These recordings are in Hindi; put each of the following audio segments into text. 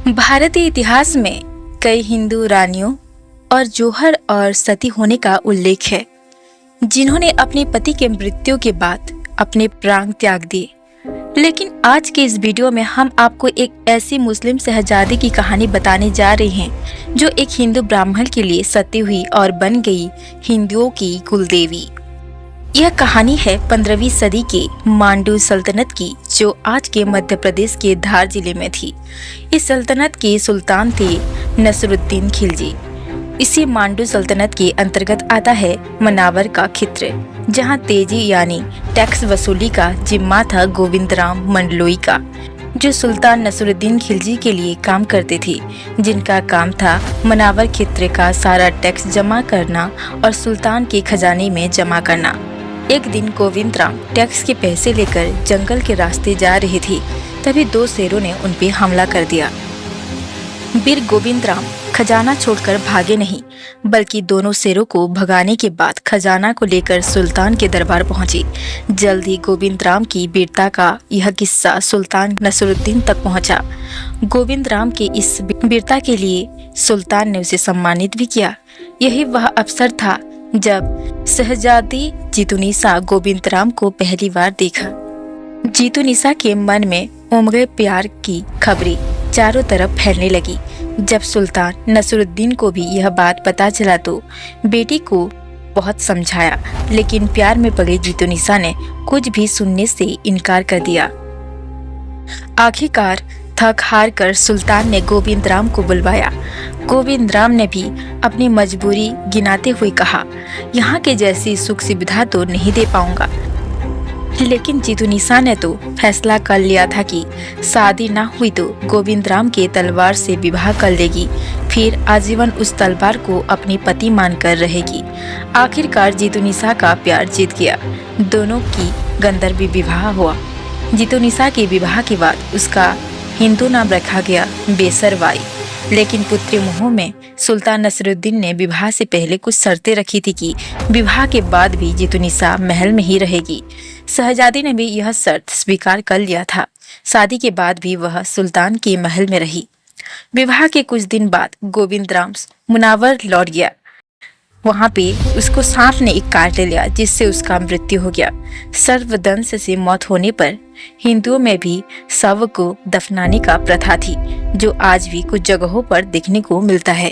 भारतीय इतिहास में कई हिंदू रानियों और जौहर और सती होने का उल्लेख है, जिन्होंने अपने पति के मृत्यु के बाद अपने प्राण त्याग दिए। लेकिन आज के इस वीडियो में हम आपको एक ऐसी मुस्लिम शहजादी की कहानी बताने जा रहे हैं जो एक हिंदू ब्राह्मण के लिए सती हुई और बन गई हिंदुओं की कुलदेवी। यह कहानी है 15वीं सदी के मांडू सल्तनत की, जो आज के मध्य प्रदेश के धार जिले में थी। इस सल्तनत के सुल्तान थे नसरुद्दीन खिलजी। इसी मांडू सल्तनत के अंतर्गत आता है मनावर का खित्र, जहां तेजी यानी टैक्स वसूली का जिम्मा था गोविंदराम मंडलोई का, जो सुल्तान नसरुद्दीन खिलजी के लिए काम करते थे, जिनका काम था मनावर खित्र का सारा टैक्स जमा करना और सुल्तान के खजाने में जमा करना। एक दिन गोविंदराम टैक्स के पैसे लेकर जंगल के रास्ते जा रहे थे, तभी दो शेरों ने उन पे हमला कर दिया। वीर गोविंदराम खजाना छोड़कर भागे नहीं, बल्कि दोनों शेरों को भगाने के बाद खजाना को लेकर सुल्तान के दरबार पहुंचे। जल्द ही गोविंदराम की वीरता का यह किस्सा सुल्तान नसरुद्दीन तक पहुंचा। गोविंदराम के इस वीरता के लिए सुल्तान ने उसे सम्मानित भी किया। यही वह अवसर था जब शहजादी जीतुनिसा गोविंदराम को पहली बार देखा। जीतुनिसा के मन में उमड़े प्यार की खबरें चारों तरफ फैलने लगी। जब सुल्तान नसरुद्दीन को भी यह बात पता चला तो बेटी को बहुत समझाया, लेकिन प्यार में पड़ी जीतुनिसा ने कुछ भी सुनने से इनकार कर दिया। आखिरकार थक हार कर सुल्तान ने गोविंदराम को बुलवाया। गोविंदराम ने भी अपनी मजबूरी गिनाते हुए कहा, यहाँ के जैसी सुख सुविधा तो नहीं दे पाऊंगा। लेकिन जीतुनिसा ने तो फैसला कर लिया था कि शादी ना हुई तो गोविंदराम के तलवार से विवाह कर लेगी, फिर आजीवन उस तलवार को अपनी पति मानकर रहेगी। आखिरकार जीतुनिसा का प्यार जीत गया। दोनों की गंधर्वी विवाह हुआ। जीतुनिसा के विवाह के बाद उसका हिंदू नाम रखा गया बेसरबाई। लेकिन पुत्री मुँह में सुल्तान नसरुद्दीन ने विवाह से पहले कुछ शर्तें रखी थी कि विवाह के बाद भी जीतुनिसा महल में ही रहेगी। शहजादी ने भी यह शर्त स्वीकार कर लिया था। शादी के बाद भी वह सुल्तान के महल में रही। विवाह के कुछ दिन बाद गोविंदराम मुनावर लौट गया। वहां पे उसको सांप ने एक काट लिया, जिससे उसका मृत्यु हो गया। सर्वदंश से मौत होने पर हिंदुओं में भी शव को दफनाने का प्रथा थी, जो आज भी कुछ जगहों पर देखने को मिलता है।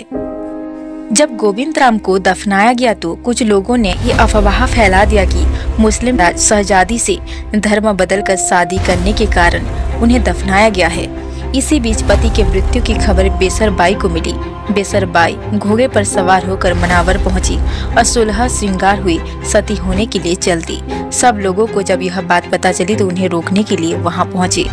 जब गोविंदराम को दफनाया गया तो कुछ लोगों ने ये अफवाह फैला दिया कि मुस्लिम शहजादी से धर्म बदलकर शादी करने के कारण उन्हें दफनाया गया है। इसी बीच पति के मृत्यु की खबर बेसरबाई को मिली। बेसरबाई घोड़े पर सवार होकर मनावर पहुंची और सुलह श्रृंगार हुई सती होने के लिए चल दी। सब लोगों को जब यह बात पता चली तो उन्हें रोकने के लिए वहां पहुंचे।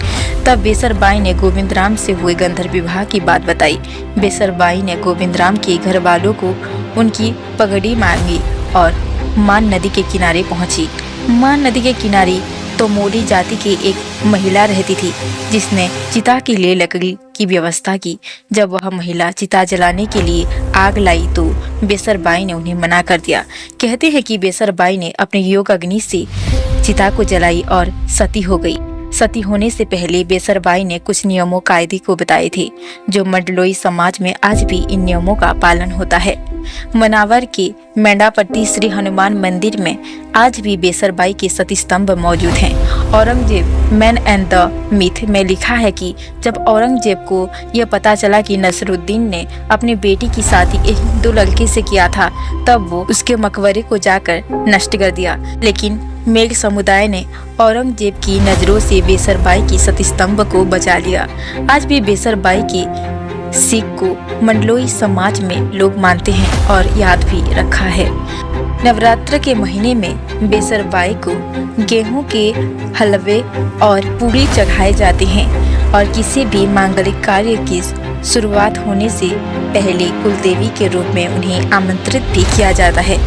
तब बेसरबाई ने गोविंदराम से हुए गंधर्व विवाह की बात बताई। बेसरबाई ने गोविंदराम के घर वालों को उनकी पगड़ी मांगी और मान नदी के किनारे पहुंची। मान नदी के किनारे तोमोली जाति की एक महिला रहती थी, जिसने चिता के लिए लकड़ी की व्यवस्था की। जब वह महिला चिता जलाने के लिए आग लाई तो बेसरबाई ने उन्हें मना कर दिया। कहते हैं कि बेसरबाई ने अपने योग अग्नि से चिता को जलाई और सती हो गई। सती होने से पहले बेसरबाई ने कुछ नियमों कायदे को बताए थे, जो मंडलोई समाज में आज भी इन नियमों का पालन होता है। मनावर के मेंढापट्टी श्री हनुमान मंदिर में आज भी बेसरबाई के सती स्तंभ मौजूद हैं। Aurangzeb man and the myth में लिखा है कि जब औरंगजेब को यह पता चला कि नसरुद्दीन ने अपनी बेटी की शादी एक हिंदू लड़के से किया था, तब वो उसके मकबरे को जाकर नष्ट कर दिया। लेकिन मेघ समुदाय ने औरंगजेब की नजरों से बेसरबाई की सती स्तंभ को बचा लिया। आज भी बेसरबाई की सीख को मंडलोई समाज में लोग मानते हैं और याद भी रखा है। नवरात्र के महीने में बेसरबाई को गेहूं के हलवे और पूरी चढ़ाए जाते हैं और किसी भी मांगलिक कार्य की शुरुआत होने से पहले कुलदेवी के रूप में उन्हें आमंत्रित भी किया जाता है।